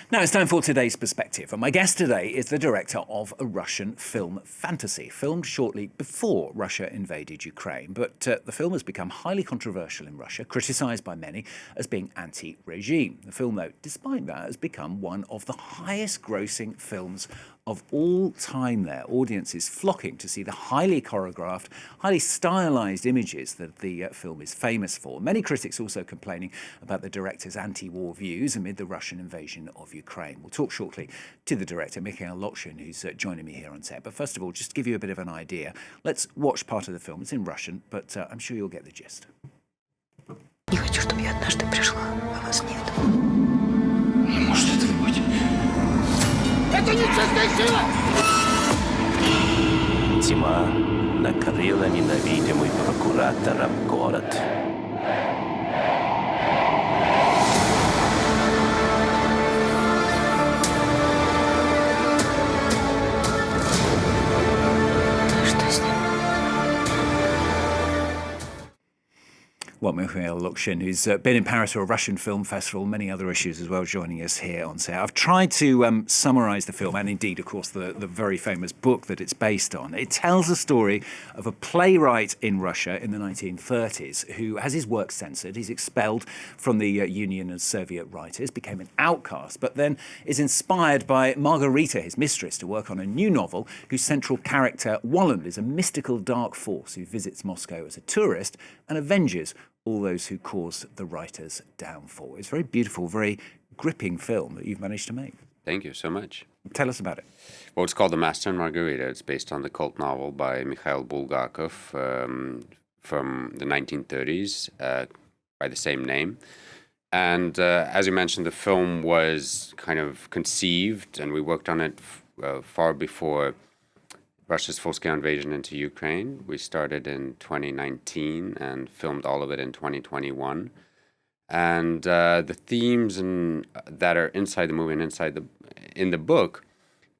Now it's time for today's perspective, and my guest today is the director of a Russian film fantasy, filmed shortly before Russia invaded Ukraine. But the film has become highly controversial in Russia, criticised by many as being anti-regime. The film, though, despite that, has become one of the highest-grossing films of all time there. Audiences flocking to see the highly choreographed, highly stylised images that the film is famous for. Many critics also complaining about the director's anti-war views amid the Russian invasion of Ukraine. We'll talk shortly to the director, Mikhaïl Lockshin, who's joining me here on set. But first of all, just to give you a bit of an idea, let's watch part of the film. It's in Russian, but I'm sure you'll get the gist. Не хочу, чтобы я однажды пришла, а вас нет. Не может этого быть. Это нечестная сила! Тьма накрыла ненавидимый прокуратором город. Что с ним? Well, Mikhaïl Lockshin, who's been in Paris for a Russian film festival, many other issues as well, joining us here on set. I've tried to summarise the film, and indeed, of course, the very famous book that it's based on. It tells the story of a playwright in Russia in the 1930s who has his work censored. He's expelled from the Union of Soviet Writers, became an outcast, but then is inspired by Margarita, his mistress, to work on a new novel whose central character, Walland, is a mystical dark force who visits Moscow as a tourist and avenges all those who caused the writer's downfall. It's a very beautiful, very gripping film that you've managed to make. Thank you so much. Tell us about it. Well, it's called The Master and Margarita. It's based on the cult novel by Mikhail Bulgakov from the 1930s by the same name. And as you mentioned, the film was kind of conceived, and we worked on it far before Russia's full-scale invasion into Ukraine. We started in 2019 and filmed all of it in 2021. And the themes that are inside the movie and in the book,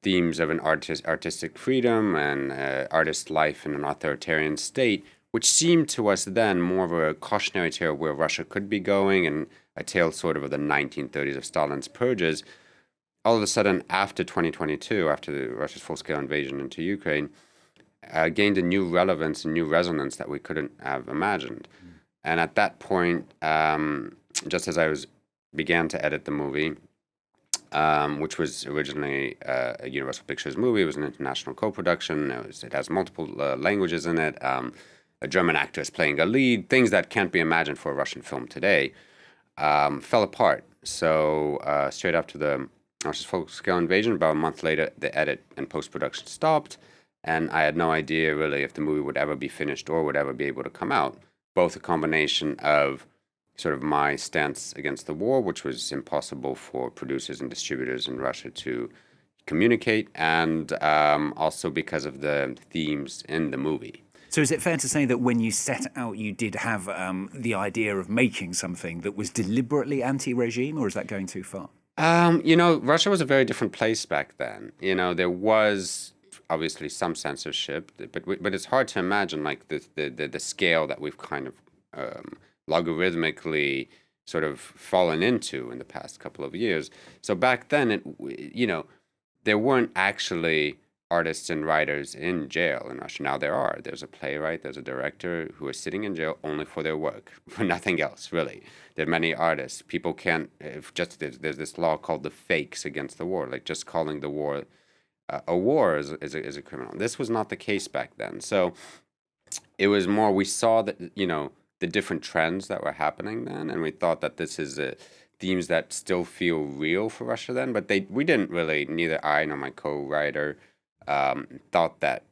themes of an artistic freedom and artist life in an authoritarian state, which seemed to us then more of a cautionary tale of where Russia could be going and a tale sort of the 1930s of Stalin's purges. All of a sudden, after 2022, after Russia's full-scale invasion into Ukraine, gained a new relevance and new resonance that we couldn't have imagined. And at that point, just as I began to edit the movie, which was originally a Universal Pictures movie, it was an international co-production. It has multiple languages in it. A German actress playing a lead, things that can't be imagined for a Russian film today, fell apart. So straight after the Russia's full-scale invasion, about a month later, the edit and post-production stopped, and I had no idea really if the movie would ever be finished or would ever be able to come out. Both a combination of sort of my stance against the war, which was impossible for producers and distributors in Russia to communicate, and also because of the themes in the movie. So is it fair to say that when you set out, you did have the idea of making something that was deliberately anti-regime, or is that going too far? Russia was a very different place back then. There was obviously some censorship, but it's hard to imagine like the scale that we've kind of logarithmically sort of fallen into in the past couple of years. So back then, there weren't actually artists and writers in jail in Russia. Now there are. There's a playwright, there's a director who are sitting in jail only for their work, for nothing else, really. There are many artists. People can't, there's this law called the fakes against the war, like just calling the war a war is a criminal. This was not the case back then. So it was more, we saw that, the different trends that were happening then, and we thought that this is themes that still feel real for Russia then, but we didn't really, neither I nor my co-writer, thought that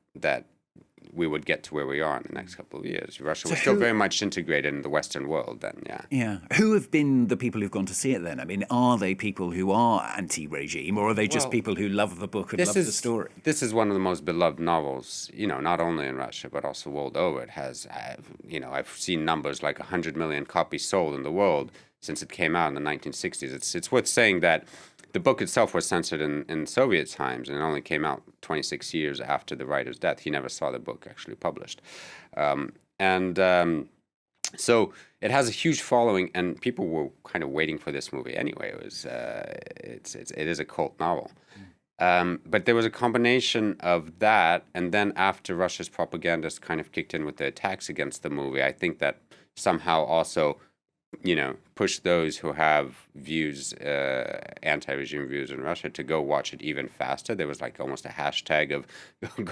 we would get to where we are in the next couple of years. Russia was still very much integrated in the Western world then, yeah. Yeah. Who have been the people who've gone to see it then? I mean, are they people who are anti-regime, or are they just people who love the book and love the story? This is one of the most beloved novels, not only in Russia, but also world over. It has, I've seen numbers like 100 million copies sold in the world since it came out in the 1960s. It's worth saying that the book itself was censored in Soviet times, and it only came out 26 years after the writer's death. He never saw the book actually published. So it has a huge following, and people were kind of waiting for this movie anyway. It was it is a cult novel. But there was a combination of that, and then after Russia's propagandists kind of kicked in with the attacks against the movie, I think that somehow also, push those who have views, anti-regime views in Russia, to go watch it even faster. There was like almost a hashtag of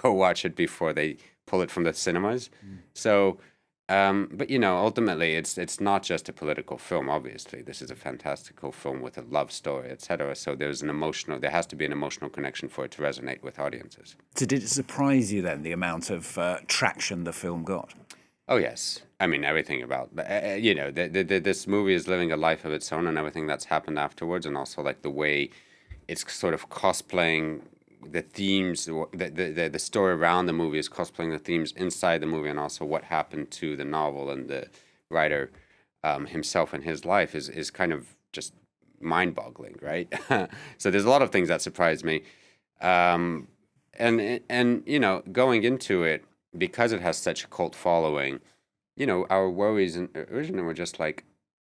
go watch it before they pull it from the cinemas. So, but ultimately, it's not just a political film. Obviously, this is a fantastical film with a love story, etc. So there has to be an emotional connection for it to resonate with audiences. So did it surprise you then, the amount of traction the film got? Oh yes, I mean everything about this movie is living a life of its own, and everything that's happened afterwards, and also like the way it's sort of cosplaying the themes, the story around the movie is cosplaying the themes inside the movie, and also what happened to the novel and the writer himself and his life is kind of just mind-boggling, right? So there's a lot of things that surprised me, and going into it, because it has such a cult following, our worries originally were just like,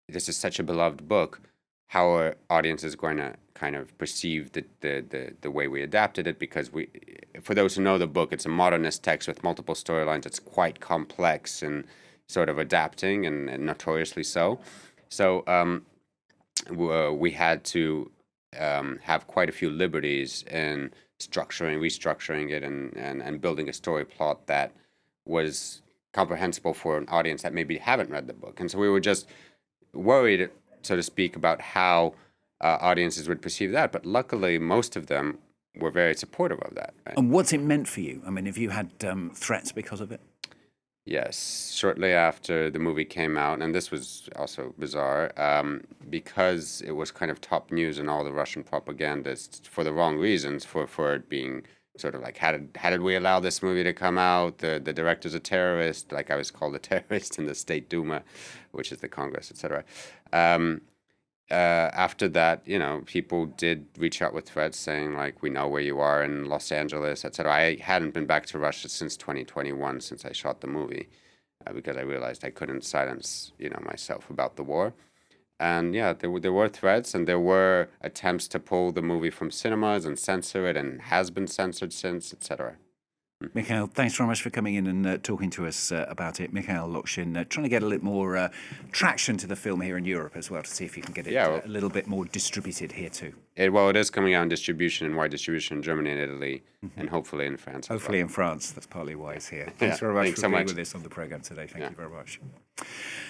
this is such a beloved book. How our audience is going to kind of perceive the way we adapted it, because for those who know the book, it's a modernist text with multiple storylines. It's quite complex and sort of adapting, and notoriously so. So we had to have quite a few liberties in restructuring it, and building a story plot that was comprehensible for an audience that maybe haven't read the book. And so we were just worried, so to speak, about how audiences would perceive that. But luckily, most of them were very supportive of that. Right? And what's it meant for you? I mean, have you had threats because of it? Yes, shortly after the movie came out, and this was also bizarre, because it was kind of top news in all the Russian propagandists for the wrong reasons, for it being sort of like, how did we allow this movie to come out? The director's a terrorist, like I was called a terrorist in the State Duma, which is the Congress, etc. After that, people did reach out with threats saying, like, we know where you are in Los Angeles, etc. I hadn't been back to Russia since 2021, since I shot the movie, because I realized I couldn't silence, myself about the war. And yeah, there were threats, and there were attempts to pull the movie from cinemas and censor it, and has been censored since, etc. Mikhaïl, thanks very much for coming in and talking to us about it. Mikhaïl Lockshin, trying to get a little more traction to the film here in Europe as well, to see if you can get it a little bit more distributed here too. It is coming out in distribution, in wide distribution in Germany and Italy, and hopefully in France. Hopefully in France. That's partly why it's here. Thanks very much for being with us on the programme today. Thank you very much.